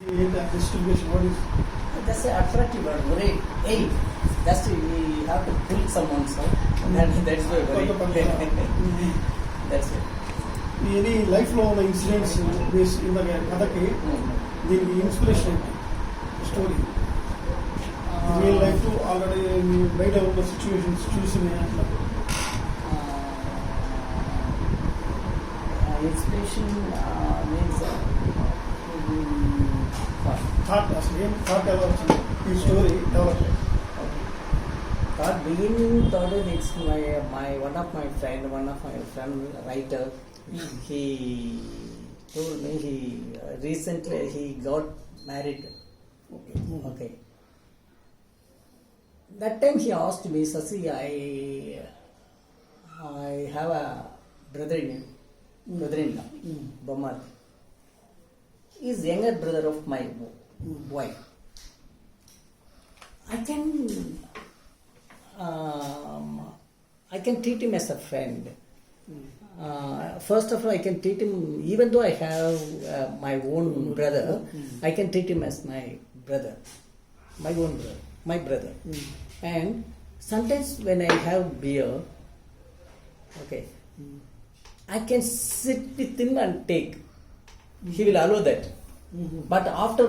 Distribution, what is? That's an attractive word. Very, hey, just we have to pull someone, so that's why very. That's it. Any life లో ఉన్న incidents base ఇందాక కథకి దీనికి inspiration story real life already బయట ఉన్న situations చూసిన Inspiration means thought అసలు ఏం థాట్ ఎలా వచ్చింది ఈ story develop thought beginning thought it's my one of my friend writer. He told me he recently he got married. Okay. That time he asked me, Sasi, I have a brother-in-law, Bomar. He is younger brother of my wife. I can treat him as a friend. First of all, I can treat him, even though I have my own brother, I can treat him as my brother, my own brother, my brother. And sometimes when I have beer, okay, I can sit with him and take. He will allow that. But after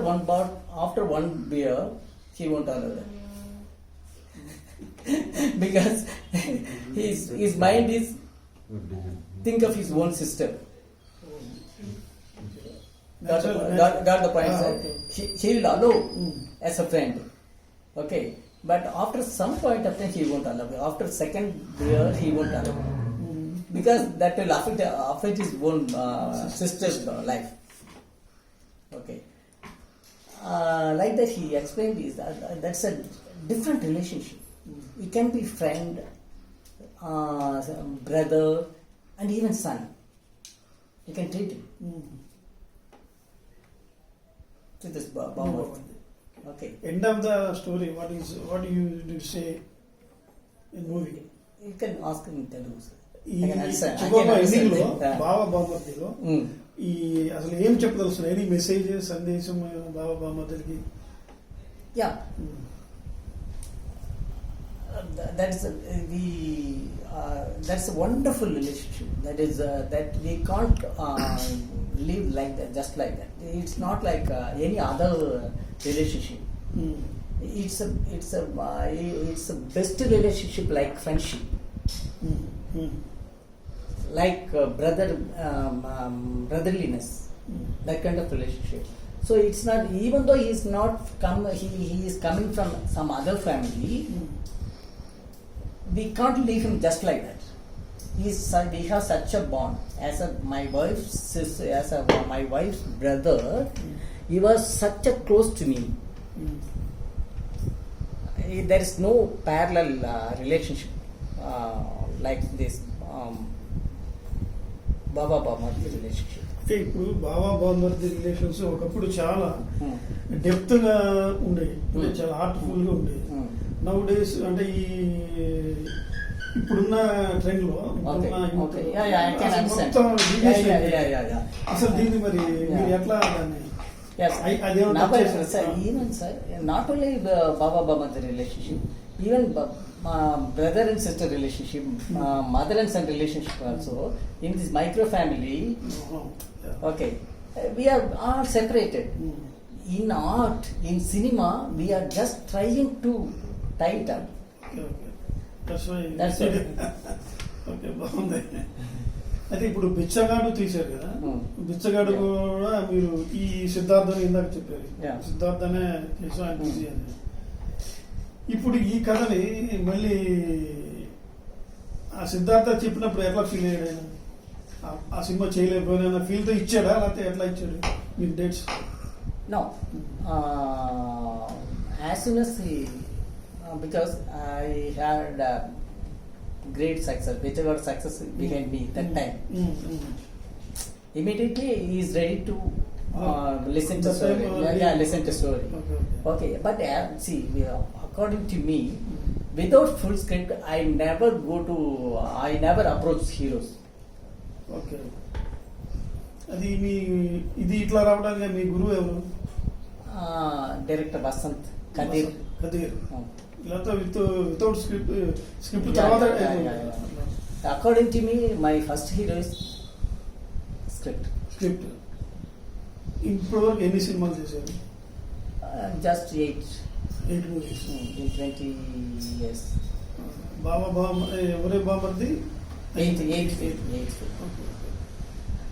one beer, he won't allow that. Because his mind is think of his own sister. Got the point, sir? He will allow as a friend. Okay. But after some point of time, he won't allow. After second year, he won't allow. Because that will affect his own sister's life. Okay. Like that, he explained this. That's a different relationship. It can be friend, brother, and even son. You can treat him. To this Baba. Okay. End of the story. What do you say in movie? You can ask in Telugu, sir. ఈ I can answer. Ending లో Yeah. బావ బామర్దిలో ఈ అసలు ఏం చెప్పదలుస్తుంది ఏది message సందేశం బావ బామర్దికి Yeah. That's a wonderful relationship. That we can't live like that, just like that. It's not like any other relationship. It's a best relationship, like friendship, like brotherliness, that kind of relationship. So it's not, even though he is coming from some other family. We can't leave him just like that. We have such a bond. My wife's brother, he was such a close to me. There is no parallel relationship like this Baba Bamardi relationship. ఇప్పుడు బావా బామర్ది relations ఒకప్పుడు చాలా depth గా ఉండేవి అంటే చాలా heartful గా ఉండేవి నౌ డేస్ అంటే ఈ ఇప్పుడున్న ట్రెండ్ లో అసలు దీన్ని మరి మీరు ఎట్లా దాన్ని even sir, not only the Baba Bamardi relationship, even brother and sister relationship, mother and son relationship also, in this micro family. Okay, we are all separated. In art, in cinema, we are just trying to tie it up. That's why. Okay, బాగుంది. అయితే ఇప్పుడు బిచ్చగాడు తీశారు కదా, బిచ్చగాడు కూడా మీరు ఈ సిద్ధార్థని ఇందాక చెప్పారు, సిద్ధార్థనే చేసాం ఆయన బిజీ అని. ఇప్పుడు ఈ కథని మళ్ళీ ఆ సిద్ధార్థ చెప్పినప్పుడు ఎట్లా ఫీల్ అయ్యాడు ఆయన? ఆ సినిమా చేయలేకపోయినా ఫీల్ తో ఇచ్చాడా లేకపోతే ఎట్లా ఇచ్చాడు మీకు dates? No. As soon as because I had great success, whichever success behind me that time. Immediately he is ready to listen to story. Listen to story. Okay, but see, according to me, without full script, I never approach heroes. Okay. అది మీ ఇది ఇట్లా రావడానికి మీ గురువు ఎవరు? Director Vasanth Kadir. Kadir Oh. ఇలాంతా without script తర్వాత according to మీ my first hero is script. Script. ఇప్పటి వరకు ఎన్ని సినిమాలు చేశారు? Just 8 movies. in 20 years. ఎవరే బామర్ది? 8.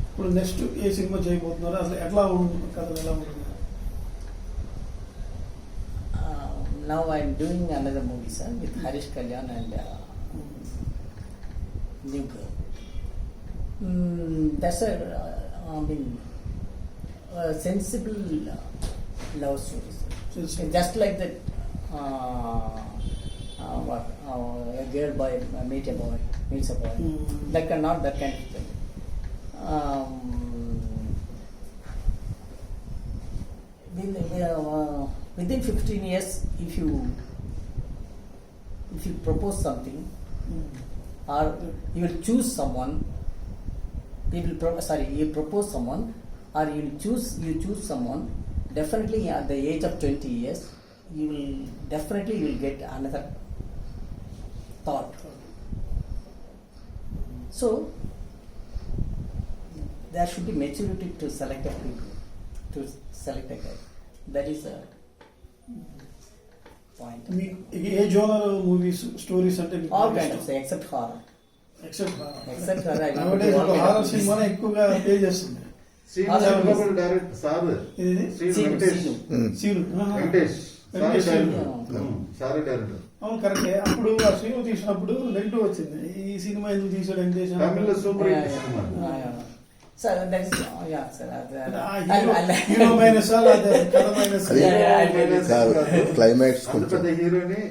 ఇప్పుడు నెక్స్ట్ ఏ సినిమా చేయబోతున్నారు? అసలు ఎట్లా ఉంటుంది కథ, ఎలా ఉంటుంది? Now I am doing another movie, sir, with Harish Kalyan and new girl. That's a sensible love story, sir. Sensible. Just like that. A girl boy meets a boy. That kind, not that kind of thing. Within 15 years, if you propose something, or you will choose someone, you propose someone, or you choose someone, definitely at the age of 20 years, you will get another thought. So there should be maturity to select a people, to select a guy. That is a point. ఏ genre movies stories అంటే All kinds of, except horror. Except horror, I want to do all horror kinds of సినిమానే ఎక్కువగా pay చేస్తుంది. Direct sir ఇది Venkatesh. Seenu. Venkatesh Venkatesh sorry director. అవును, కరెక్టే. అప్పుడు ఆ శ్రీను తీసినప్పుడు నెగిటివ్ వచ్చింది. ఈ సినిమా ఎందుకు తీసాడు వెంకటేష్ అని. తమిళ్లో super hit Yeah. Cinema. Sir, that is, sir. Hero minus కథ మైనస్. క్లైమాక్స్ అంత పెద్ద హీరోని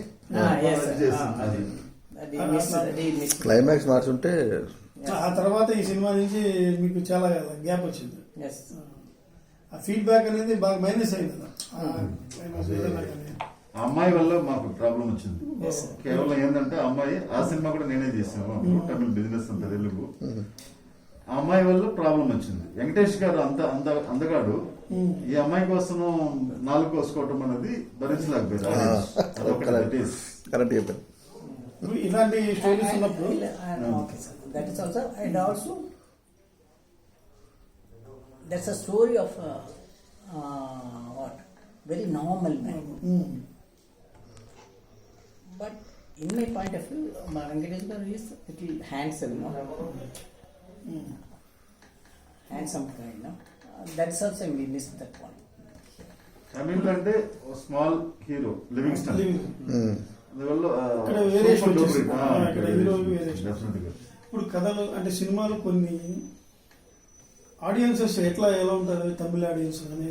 Yes, sir. చేసింది. అది క్లైమాక్స్ మార్చుంటే ఆ తర్వాత ఈ సినిమా నుంచి మీకు చాలా గ్యాప్ వచ్చింది. Yes. ఆ ఫీడ్బ్యాక్ అనేది బాగా మైనస్ అయింది కదా. climax ఏదైనా కానీ. ఆ అమ్మాయి వల్ల మాకు ప్రాబ్లం వచ్చింది. Yes, sir. కేవలం ఏంటంటే అమ్మాయి, ఆ సినిమా కూడా నేనే చేసాను, తమిళ బిజినెస్ అంత తెలుగు. ఆ అమ్మాయి వల్ల ప్రాబ్లం వచ్చింది. వెంకటేష్ గారు అందగాడు ఈ అమ్మాయి కోసం 4 కోసుకోవటం అనేది భరించలేకపోయారు. కరెక్ట్ చెప్పారు. ఇలాంటి స్టోరీస్ ఉన్నప్పుడు Okay, sir. That is also, and also that's a story of what very normal man. But in my point of view, Venkatesh garu is little handsome, no? Handsome guy, no? That's also we missed that one. Tamil అంటే small hero living stun. అందువల్ల ఇక్కడ variation వచ్చేసింది. ఆ, ఇక్కడ hero variation. definitely గా. ఇప్పుడు కథలు అంటే సినిమాలు కొన్ని ఆడియన్సెస్ ఎలా ఉంటారు? తమిళ ఆడియన్స్ కానీ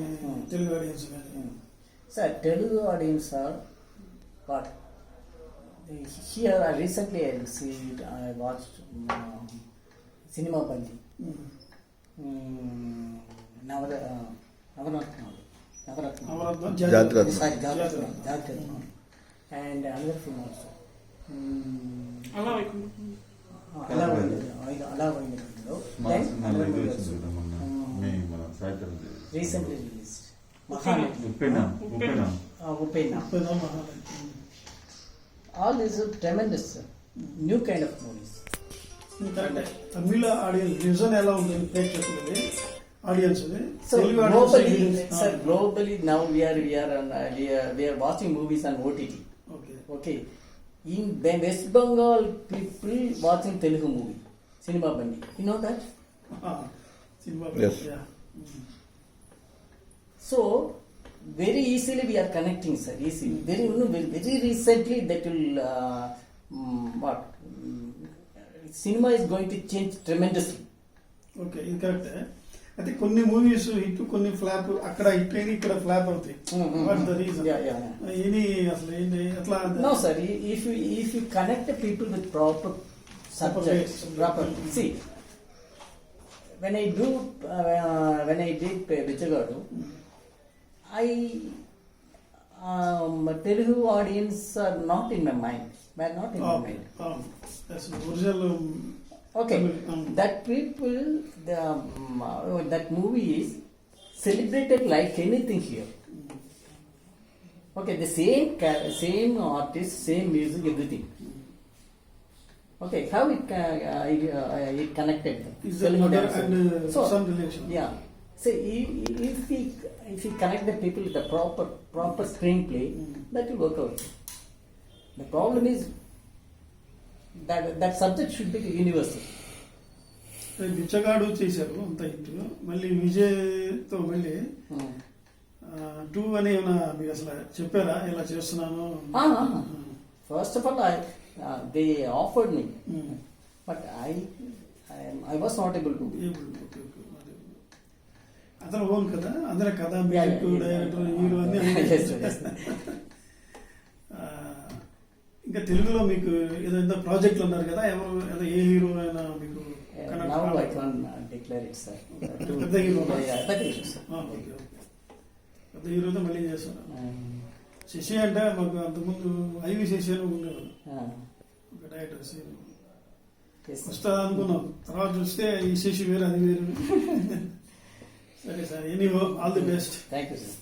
తెలుగు ఆడియన్స్ కానీ. Sir, Telugu audience are what? Here, recently I watched Cinema Bandi. Navaratna. జాగ్రత్త. Sorry, Jagatratna. And another film also. Ala Vainakundlo. మా Then సినిమాలో another ఇది movie వచ్చింది also. కదా మొన్న. మన Sai Dharam Recently released. Mahanati. Uppena. Upena. All these are tremendous, new kind of movies. కరెక్టే. తమిళ audience vision ఎలా ఉంటుంది ప్రేక్షకులది, audience So globally now we are watching movies on OTT. Okay. In West Bengal, people watching Telugu movie, Cinema Bandi. You know that? Yes. So very easily we are connecting, sir. Easily. Very recently that will cinema is going to change tremendously. Okay, ఇది కరెక్టే. అయితే కొన్ని movies hit, కొన్ని flop. అక్కడ hit అయిన ఇక్కడ flop అవుతాయి. What's the reason? ఇది అసలు ఏంటి ఎట్లా? No, sir. If you connect the people with proper subjects, proper. See, when I did Bichagadu, Telugu audience are not in my mind. Were not in my mind. Original. Okay, that people, that movie is celebrated like anything here. Okay, the same artist, same music, everything. Okay, how it connected? Is the Telugu mother dancer. and son relation? Yeah. So if we connect the people with the proper screenplay, that will work out. The problem is that subject should be universal. బిచ్చగాడు చేశారు అంత hit. మళ్ళీ విజయ్తో మళ్ళీ 2 అని ఏమైనా మీకు అసలు చెప్పారా ఇలా చేస్తున్నాను? First of all, they offered me, but I was not able to. అతను ఓన్ కదా, అందరూ కథ, మ్యూజిక్, డైరెక్టర్, హీరో అన్ని Yes, yes. ఇంకా తెలుగులో మీకు ఏదైనా ప్రాజెక్టులు ఉన్నారు కదా, ఎవరు ఏ హీరో అయినా మీకు Now I can't declare it, sir. పెద్ద హీరో? Yeah, పెద్ద hero, sir. పెద్ద హీరోతో మళ్ళీ చేస్తాను. శశి అంటే మాకు అంతకుముందు ఐవి శశి అని ఉండేవాడు, ఒక డైరెక్టర్. Yes, sir. వస్తా అనుకున్నాం, తర్వాత చూస్తే ఈ శశి వేరు అది వేరు. సరే sir, any all the best. Thank you, sir.